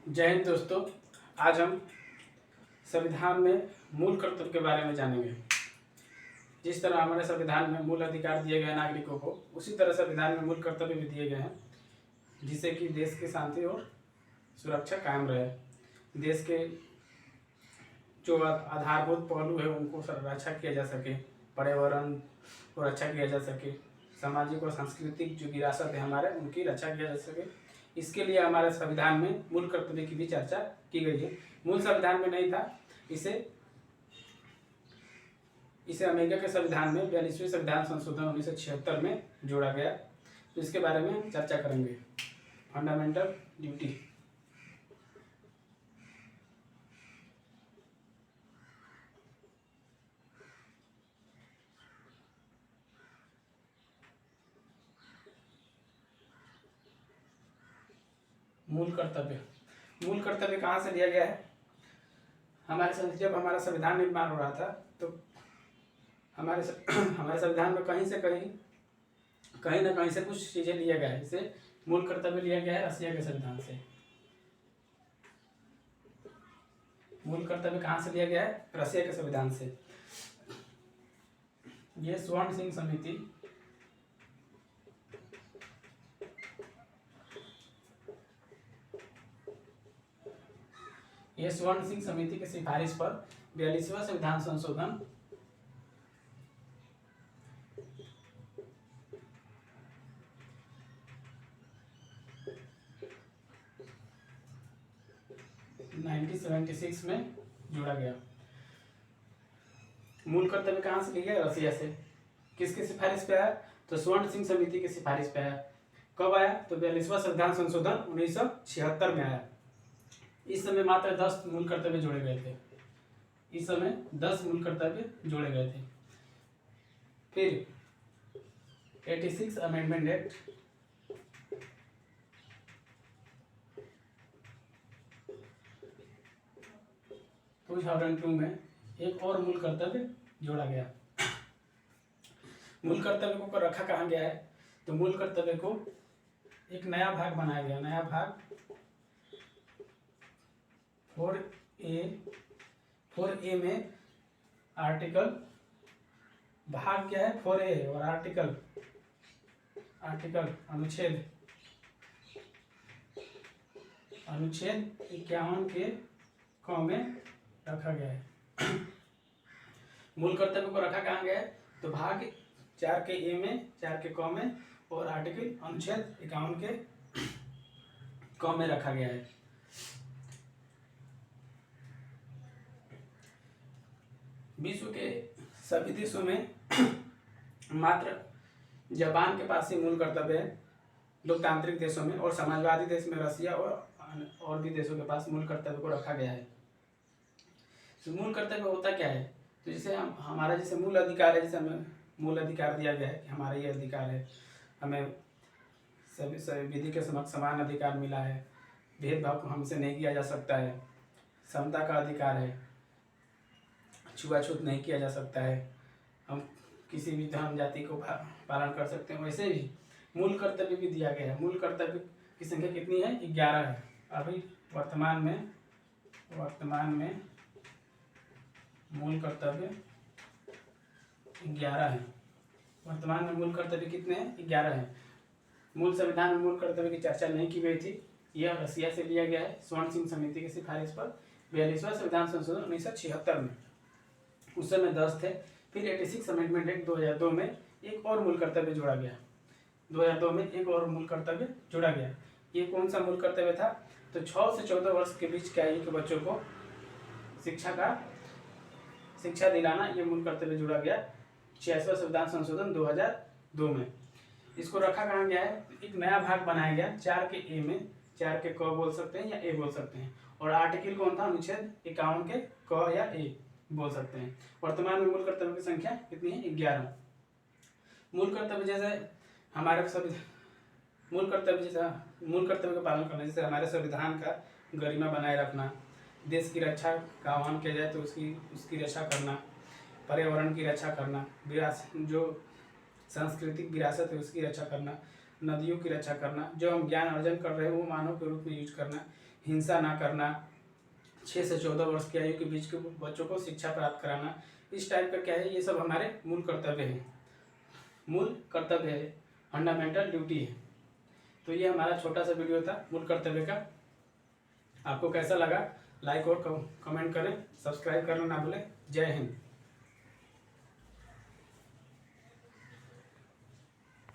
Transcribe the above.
जय हिंद दोस्तों। आज हम संविधान में मूल कर्तव्य के बारे में जानेंगे। जिस तरह हमारे संविधान में मूल अधिकार दिए गए हैं नागरिकों को, उसी तरह संविधान में मूल कर्तव्य भी दिए गए हैं, जिससे कि देश की शांति और सुरक्षा कायम रहे। देश के जो आधारभूत पहलू है उनको रक्षा किया जा सके, पर्यावरण को रक्षा किया जा सके, सामाजिक और सांस्कृतिक जो विरासत है हमारे उनकी रक्षा किया जा सके। इसके लिए हमारे संविधान में मूल कर्तव्य की भी चर्चा की गई है। मूल संविधान में नहीं था, इसे अमेरिका के संविधान में 42वें संविधान संशोधन 1976 में जोड़ा गया। तो इसके बारे में चर्चा करेंगे। Fundamental duty. मूल कर्तव्य कहाँ से लिया गया है? जब हमारा संविधान निर्माण हो रहा था तो हमारे संविधान में कहीं ना कहीं से कुछ चीज़ें लिया गया है। इसे मूल कर्तव्य लिया गया है रसिया के संविधान से। मूल कर्तव्य कहाँ से लिया गया है? रसिया के संविधान से। ये स्वर्ण सिंह समिति की सिफारिश पर 42वां संविधान संशोधन 1976 में जोड़ा गया। मूल कर्तव्य कहाँ से लिया गया? रसिया से। किसकी सिफारिश पे आया? तो स्वर्ण सिंह समिति की सिफारिश पे आया। कब आया? तो 42वां संविधान संशोधन 1976 में आया। इस समय मात्र 10 मूल कर्तव्य जोड़े गए थे। इस समय 10 मूल कर्तव्य जोड़े गए थे। फिर 86 अमेंडमेंट एक्ट 2002 में एक और मूल कर्तव्य जोड़ा गया। मूल कर्तव्य को रखा कहाँ गया है? तो मूल कर्तव्य को एक नया भाग बनाया गया। नया भाग 4A में आर्टिकल भाग क्या है? 4A और आर्टिकल अनुच्छेद 51 के क में रखा गया है। मूल कर्तव्य को रखा कहाँ गया है? तो भाग 4 के ए में, 4 के क में और आर्टिकल अनुच्छेद 51 के क में रखा गया है। विश्व के सभी देशों में मात्र जापान के पास ही मूल कर्तव्य है। लोकतांत्रिक देशों में और समाजवादी देश में रसिया और भी देशों के पास मूल कर्तव्य को रखा गया है। तो मूल कर्तव्य होता क्या है? तो जैसे हमारा जैसे मूल अधिकार है, जैसे हमें मूल अधिकार दिया गया है कि हमारा ये अधिकार है, हमें सभी विधि के समक्ष समान अधिकार मिला है, भेदभाव हमसे नहीं किया जा सकता है, समता का अधिकार है, छुआछूत नहीं किया जा सकता है, हम किसी भी धर्म जाति को पालन कर सकते हैं। वैसे भी मूल कर्तव्य भी दिया गया है। मूल कर्तव्य की संख्या कितनी है? 11 है। अभी वर्तमान में मूल कर्तव्य 11 है। वर्तमान में मूल कर्तव्य कितने हैं? 11 हैं। मूल संविधान में मूल कर्तव्य की चर्चा नहीं की गई थी। यह रसिया से लिया गया है स्वर्ण सिंह समिति की सिफारिश पर 42वां संविधान संशोधन 1976 में। उस समय 10 थे। फिर 86 अमेंडमेंट एक्ट 2002 में एक और मूल कर्तव्य जोड़ा गया। 2002 में एक और मूल कर्तव्य जोड़ा गया। ये कौन सा मूल कर्तव्य था? तो 6 से 14 वर्ष के बीच की आयु के बच्चों को शिक्षा दिलाना, ये मूल कर्तव्य जोड़ा गया 86वां संविधान संशोधन 2002 में। इसको रखा कहाँ गया है? एक नया भाग बनाया गया 4 के ए में, 4 के क बोल सकते हैं या ए बोल सकते हैं, और आर्टिकल कौन था? अनुच्छेद 51 के क या ए बोल सकते हैं। वर्तमान में मूल कर्तव्य की संख्या कितनी है? 11। मूल कर्तव्य जैसे हमारे सभी मूल कर्तव्य का पालन करना, जैसे हमारे संविधान का गरिमा बनाए रखना, देश की रक्षा का आह्वान किया जाए तो उसकी रक्षा करना, पर्यावरण की रक्षा करना, जो सांस्कृतिक विरासत है उसकी रक्षा करना, नदियों की रक्षा करना, जो हम ज्ञान अर्जन कर रहे हैं वो मानव के रूप में यूज करना, हिंसा ना करना, 6 से 14 वर्ष की आयु के बीच के बच्चों को शिक्षा प्राप्त कराना, इस टाइप का क्या है, ये सब हमारे मूल कर्तव्य है, मूल कर्तव्य है, फंडामेंटल ड्यूटी है। तो ये हमारा छोटा सा वीडियो था मूल कर्तव्य का। आपको कैसा लगा लाइक और कमेंट करें, सब्सक्राइब करना ना भूलें। जय हिंद।